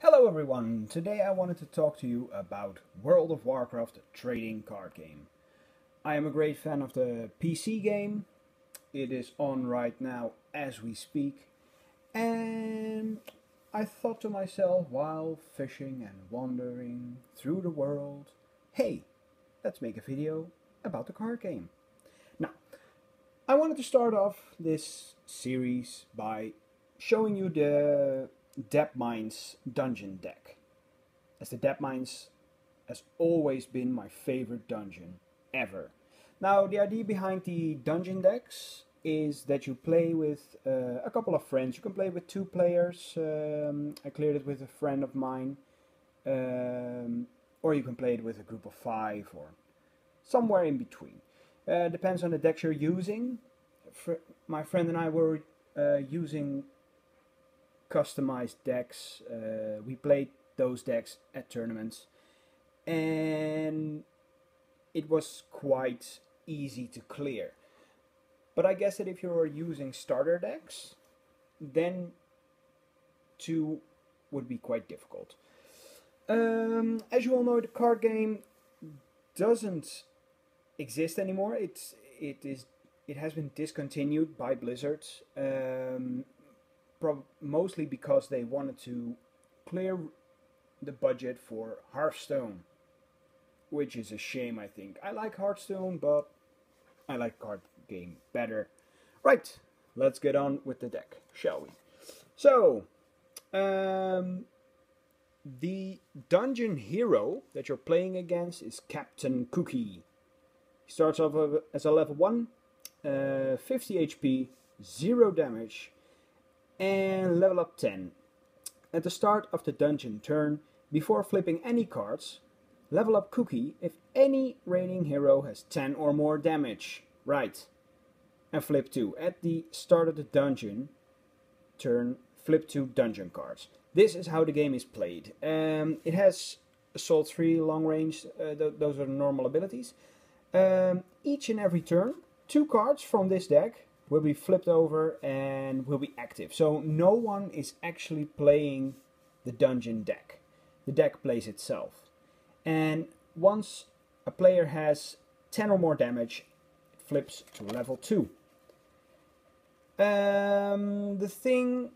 Hello everyone, today I wanted to talk to you about World of Warcraft trading card game. I am a great fan of the PC game, it is on right now as we speak, and I thought to myself while fishing and wandering through the world, hey, let's make a video about the card game. Now, I wanted to start off this series by showing you the Deadmines dungeon deck, as the Deadmines has always been my favorite dungeon ever. Now, the idea behind the dungeon decks is that you play with a couple of friends. You can play with 2 players. I cleared it with a friend of mine, or you can play it with a group of 5 or somewhere in between. Depends on the decks you're using. My friend and I were using customized decks. We played those decks at tournaments and it was quite easy to clear. But I guess that if you're using starter decks, then 2 would be quite difficult. As you all know, the card game doesn't exist anymore. It has been discontinued by Blizzard. Mostly because they wanted to clear the budget for Hearthstone, which is a shame, I think. I like Hearthstone, but I like card game better. Right, let's get on with the deck, shall we? So, the dungeon hero that you're playing against is Captain Cookie. He starts off as a level 1, 50 HP, 0 damage, and level up 10. At the start of the dungeon turn, before flipping any cards, level up Cookie if any raiding hero has 10 or more damage. Right. And flip 2. At the start of the dungeon turn, flip 2 dungeon cards. This is how the game is played. It has Assault 3, long range, those are the normal abilities. Each and every turn, 2 cards from this deck will be flipped over and will be active. So no one is actually playing the dungeon deck. The deck plays itself. And once a player has 10 or more damage, it flips to level 2. The thing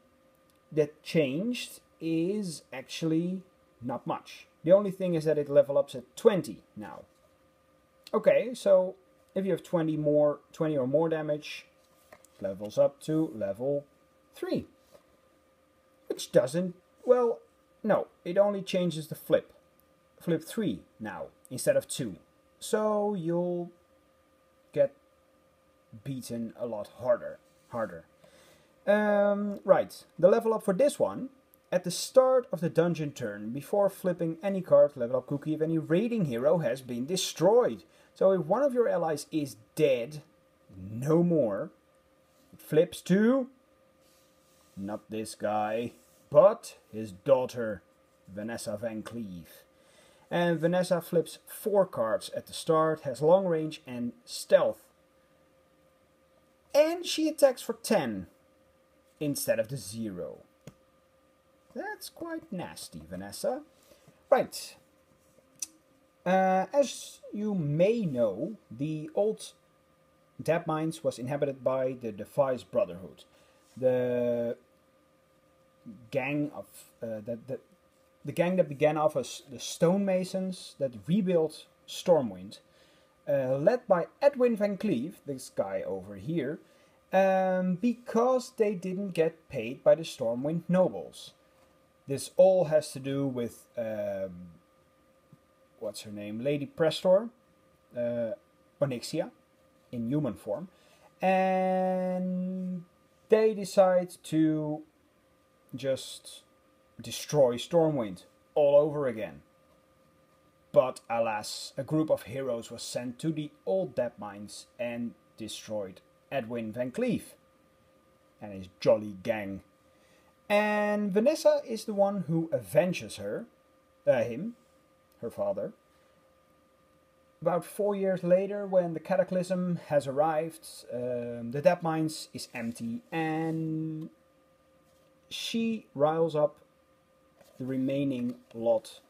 that changed is actually not much. The only thing is that it level ups at 20 now. Okay, so if you have 20 or more damage, levels up to level 3. Which doesn't, well, no, it only changes the flip. Flip 3 now, instead of 2. So you'll get beaten a lot harder. Right, the level up for this one, at the start of the dungeon turn, before flipping any card, level up Cookie if any raiding hero has been destroyed. So if one of your allies is dead, no more, flips to, not this guy, but his daughter, Vanessa Van Cleef. And Vanessa flips 4 cards at the start, has long range and stealth. And she attacks for 10 instead of the 0. That's quite nasty, Vanessa. Right. As you may know, the old Deadmines was inhabited by the Defies Brotherhood, the gang of the gang that began off as the stonemasons that rebuilt Stormwind, led by Edwin Van Cleef, this guy over here, because they didn't get paid by the Stormwind nobles. This all has to do with what's her name, Lady Prestor, Onyxia, in human form, and they decide to just destroy Stormwind all over again. But alas, a group of heroes was sent to the old Deadmines and destroyed Edwin Van Cleef and his jolly gang. And Vanessa is the one who avenges her father. About 4 years later, when the Cataclysm has arrived, the Deadmines is empty, and she riles up the remaining lot.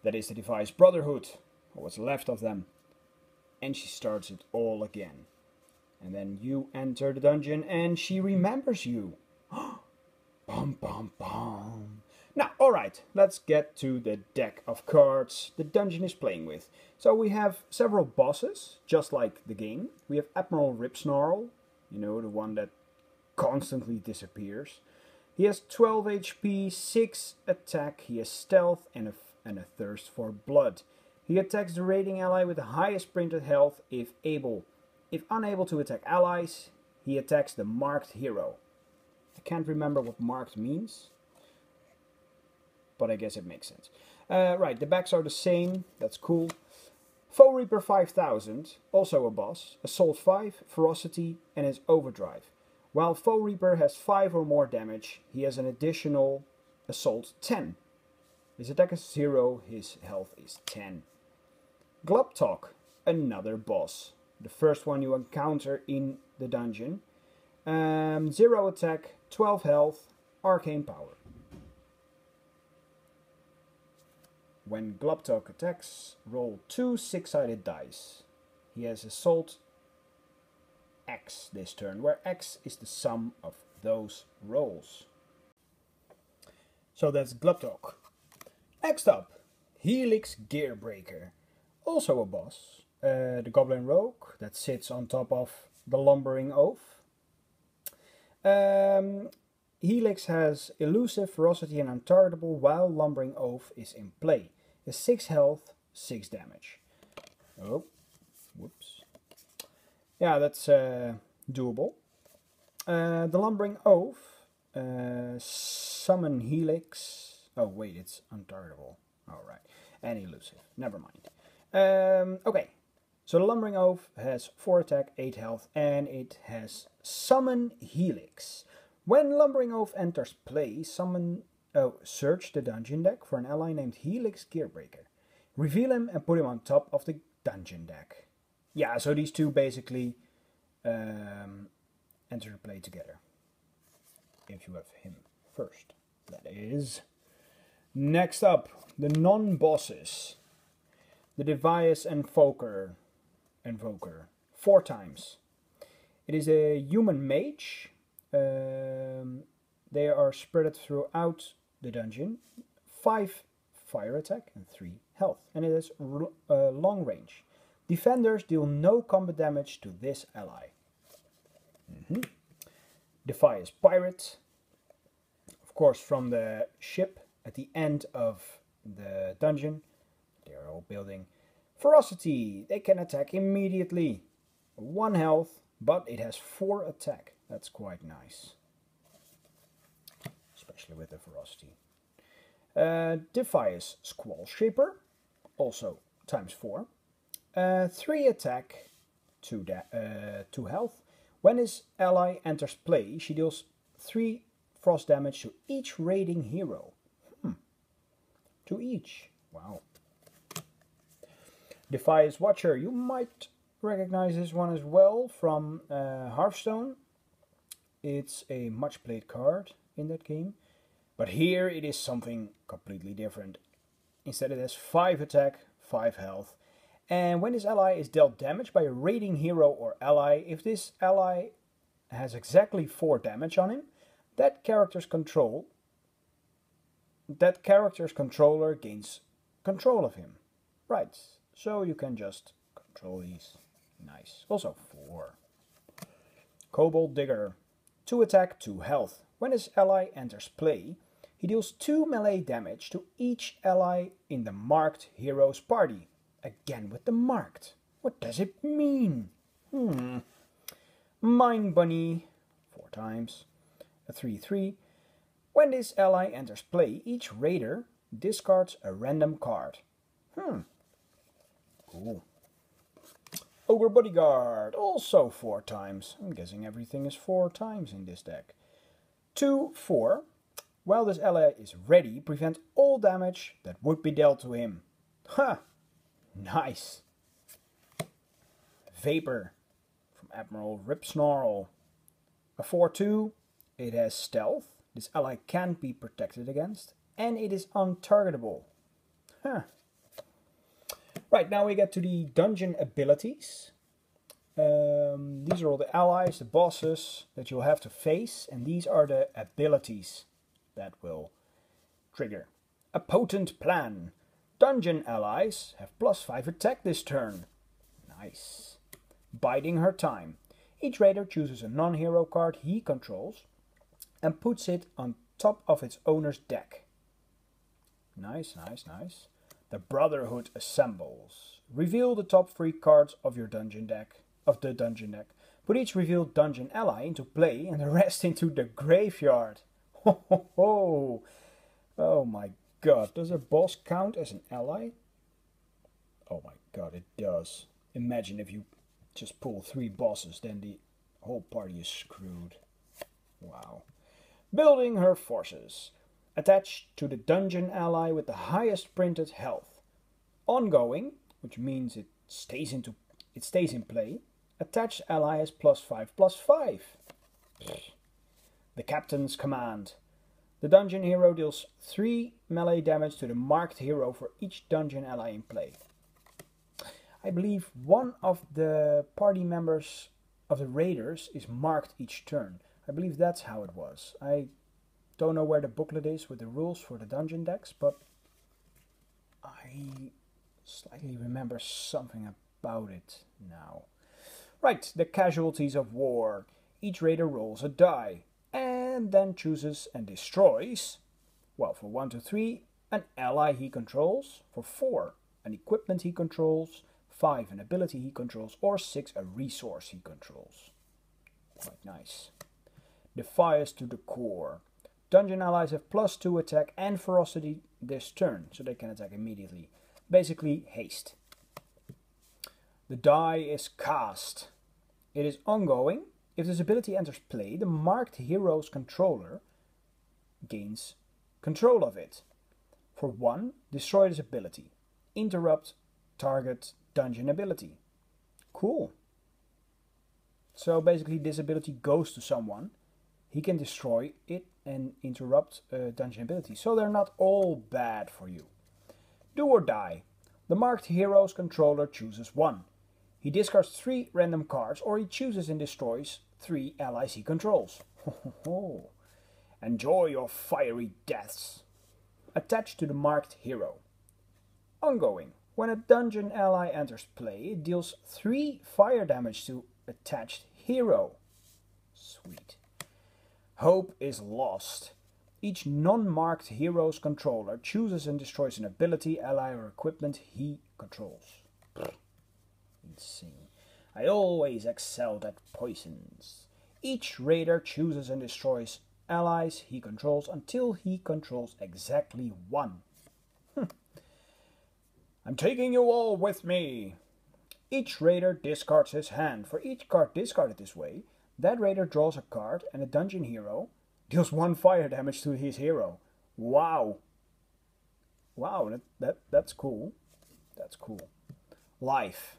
That is the Defiance Brotherhood, or what's left of them. And she starts it all again. And then you enter the dungeon and she remembers you. Bum bum bum. Now, alright, let's get to the deck of cards the dungeon is playing with. So we have several bosses, just like the game. We have Admiral Ripsnarl, you know, the one that constantly disappears. He has 12 HP, 6 attack, he has stealth and a thirst for blood. He attacks the raiding ally with the highest printed health if able. If unable to attack allies, he attacks the marked hero. I can't remember what marked means, but I guess it makes sense. Right, the backs are the same, that's cool. Foe Reaper 5000, also a boss, Assault 5, Ferocity, and his Overdrive. While Foe Reaper has 5 or more damage, he has an additional Assault 10. His attack is 0, his health is 10. Glubtok, another boss. The first one you encounter in the dungeon. 0 attack, 12 health, arcane power. When Glubtok attacks, roll 2 6-sided dice. He has Assault X this turn, where X is the sum of those rolls. So that's Glubtok. Next up, Helix Gearbreaker. Also a boss. The Goblin Rogue that sits on top of the Lumbering Oaf. Helix has Elusive, Ferocity and Untargetable while Lumbering Oaf is in play. Has 6 health, 6 damage. Oh, whoops. Yeah, that's doable. The Lumbering Oaf, summon Helix. Oh wait, it's Untargetable. Alright, and Elusive, never mind. Okay, so the Lumbering Oaf has 4 attack, 8 health, and it has Summon Helix. When Lumbering Oaf enters play, search the dungeon deck for an ally named Helix Gearbreaker. Reveal him and put him on top of the dungeon deck. Yeah, so these two basically enter play together. If you have him first, that is. Next up, the non-bosses. The Device Invoker. 4 times. It is a human mage. They are spread throughout the dungeon. 5 fire attack and 3 health. And it has long range. Defenders deal no combat damage to this ally. Defiance Pirate. Of course, from the ship at the end of the dungeon. They are all building. Ferocity. They can attack immediately. 1 health, but it has 4 attack. That's quite nice. Especially with the Ferocity. Defiance Squall Shaper. Also times 4. 3 attack, 2 health. When his ally enters play, she deals 3 frost damage to each raiding hero. To each. Wow. Defiance Watcher. You might recognize this one as well from Hearthstone. It's a much played card in that game. But here it is something completely different. Instead it has 5 attack, 5 health. And when this ally is dealt damage by a raiding hero or ally, if this ally has exactly 4 damage on him, that character's controller gains control of him. Right, so you can just control these. Nice. Also 4. Kobold Digger. 2 attack, 2 health. When his ally enters play, he deals 2 melee damage to each ally in the marked hero's party. Again with the marked. What does it mean? Mine Bunny. 4 times. A 3/3. When this ally enters play, each raider discards a random card. Cool. Ogre Bodyguard. Also 4 times. I'm guessing everything is 4 times in this deck. 2/4. While this ally is ready, prevent all damage that would be dealt to him. Nice. Vapor from Admiral Ripsnarl. A 4/2. It has stealth. This ally can't be protected against. and it is untargetable. Huh. Right, now we get to the dungeon abilities. These are all the allies, the bosses that you'll have to face, and these are the abilities that will trigger. A potent plan. Dungeon allies have +5 attack this turn. Nice. Biding her time. Each raider chooses a non-hero card he controls and puts it on top of its owner's deck. Nice, nice, nice. The Brotherhood assembles. Reveal the top 3 cards of your dungeon deck. Put each revealed dungeon ally into play and the rest into the graveyard. Ho ho ho! Oh my god, does a boss count as an ally? Oh my god, it does. Imagine if you just pull 3 bosses, then the whole party is screwed. Wow. Building her forces. Attached to the dungeon ally with the highest printed health. Ongoing, which means it stays in play. Attached ally has +5/+5. The Captain's Command. The dungeon hero deals 3 melee damage to the marked hero for each dungeon ally in play. I believe one of the party members of the raiders is marked each turn. I believe that's how it was. I don't know where the booklet is with the rules for the dungeon decks, but I slightly remember something about it now. Right, the casualties of war. Each raider rolls a die and then chooses and destroys, well, for 1 to 3, an ally he controls, for 4, an equipment he controls, 5, an ability he controls, or 6, a resource he controls. Quite nice. The Fires to the Core. Dungeon allies have +2 attack and ferocity this turn, so they can attack immediately. Basically, haste. The die is cast. It is ongoing. If this ability enters play, the marked hero's controller gains control of it. For 1, destroy this ability. Interrupt target dungeon ability. Cool. So basically this ability goes to someone. He can destroy it and interrupt dungeon ability. So they're not all bad for you. Do or die. The marked hero's controller chooses 1. He discards 3 random cards, or he chooses and destroys 3 allies he controls. Ho, ho, ho. Enjoy your fiery deaths. Attached to the marked hero. Ongoing. When a dungeon ally enters play, it deals 3 fire damage to attached hero. Sweet. Hope is lost. Each non-marked hero's controller chooses and destroys an ability, ally, or equipment he controls. Insane. I always excelled at poisons. Each raider chooses and destroys allies he controls until he controls exactly 1. I'm taking you all with me. Each raider discards his hand. For each card discarded this way, that raider draws a card and a dungeon hero deals 1 fire damage to his hero. Wow. Wow, that's cool. That's cool. Life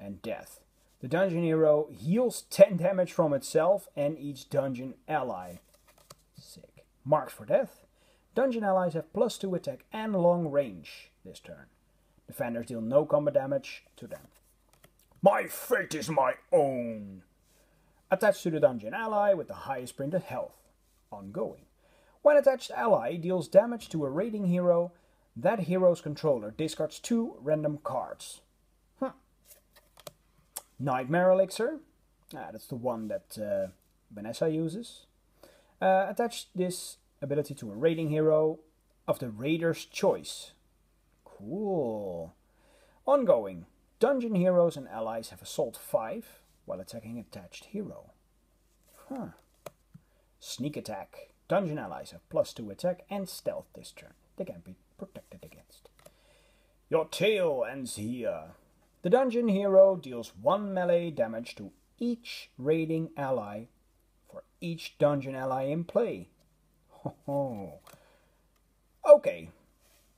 and death. The dungeon hero heals 10 damage from itself and each dungeon ally. Sick. Marked for death. Dungeon allies have +2 attack and long range this turn. Defenders deal no combat damage to them. My fate is my own. Attached to the dungeon ally with the highest printed health. Ongoing. When attached ally deals damage to a raiding hero, that hero's controller discards 2 random cards. Nightmare Elixir. That's the one that Vanessa uses. Attach this ability to a raiding hero of the raider's choice. Cool. Ongoing. Dungeon heroes and allies have Assault 5 while attacking attached hero. Sneak attack. Dungeon allies have +2 attack and stealth this turn. They can be protected against. Your tale ends here. The dungeon hero deals 1 melee damage to each raiding ally for each dungeon ally in play. Okay,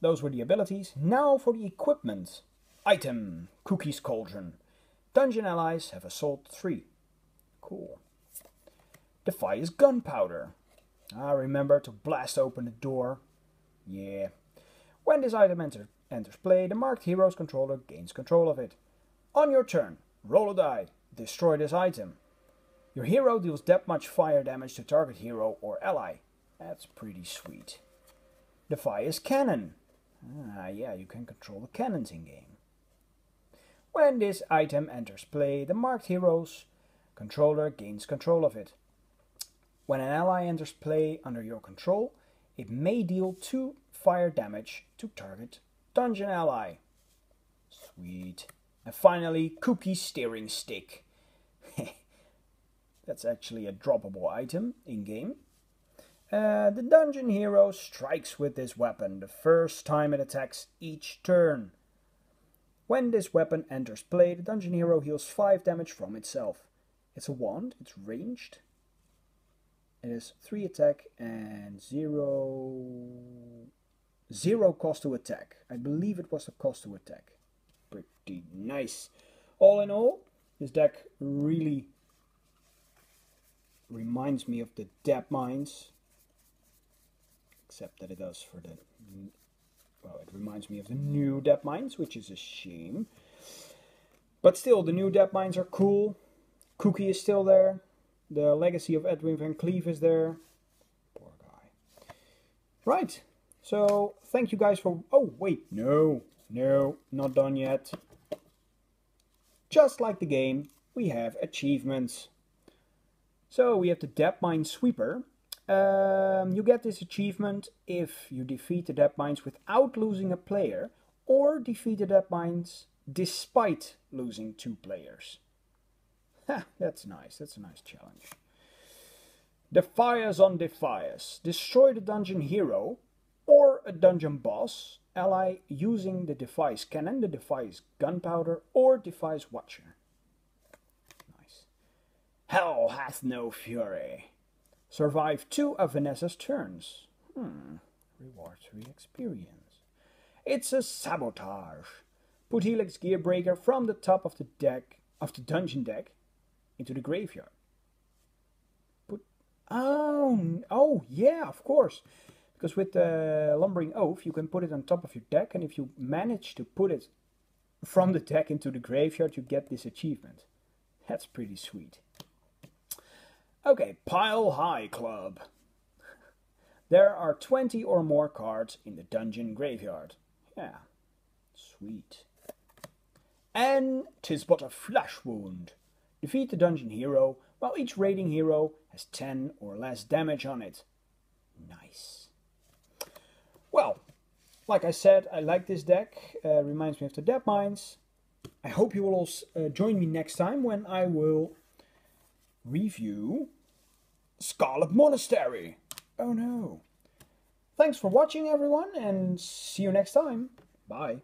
those were the abilities. Now for the equipment. Item, Cookie's Cauldron. Dungeon allies have Assault 3. Cool. Defy is Gunpowder. Remember to blast open the door Yeah. When this item enters play, the marked hero's controller gains control of it. On your turn, roll a die. Destroy this item. Your hero deals that much fire damage to target hero or ally. That's pretty sweet. Defy is cannon. Yeah, you can control the cannons in game. When this item enters play, the marked hero's controller gains control of it. When an ally enters play under your control, it may deal 2 fire damage to target dungeon ally. Sweet. And finally, Cookie Steering Stick. That's actually a droppable item in game. The dungeon hero strikes with this weapon the first time it attacks each turn. When this weapon enters play, the dungeon hero heals 5 damage from itself. It's a wand, it's ranged. It has 3 attack and 0 cost to attack. I believe it was the cost to attack. Pretty nice. All in all, this deck really reminds me of the Deadmines. Except that it does for the... Well, it reminds me of the new Deadmines, which is a shame. But still, the new Deadmines are cool. Cookie is still there. The legacy of Edwin Van Cleef is there. Poor guy. Right. So, thank you guys for... Oh, wait. No, not done yet. Just like the game, we have achievements. So, we have the Deadmine Sweeper. You get this achievement if you defeat the Deadmines without losing a player, or defeat the Deadmines despite losing 2 players. Ha, that's nice. That's a nice challenge. Defias on Defias. Destroy the dungeon hero or a dungeon boss ally using the Defias cannon, the Defias gunpowder, or Defias watcher. Nice. Hell hath no fury. Survive 2 of Vanessa's turns. Reward 3 experience. It's a sabotage. Put Helix Gearbreaker from the top of the deck, of the dungeon deck, into the graveyard. Oh yeah, of course. Because with the Lumbering Oath, you can put it on top of your deck, and if you manage to put it from the deck into the graveyard, you get this achievement. That's pretty sweet. Okay, Pile High Club. There are 20 or more cards in the dungeon graveyard. Yeah, sweet. And 'tis but a flesh wound. Defeat the dungeon hero, while each raiding hero has 10 or less damage on it. Nice. Well, like I said, I like this deck. Reminds me of the Deadmines. I hope you will all join me next time when I will review Scarlet Monastery. Oh no. Thanks for watching, everyone, and see you next time. Bye.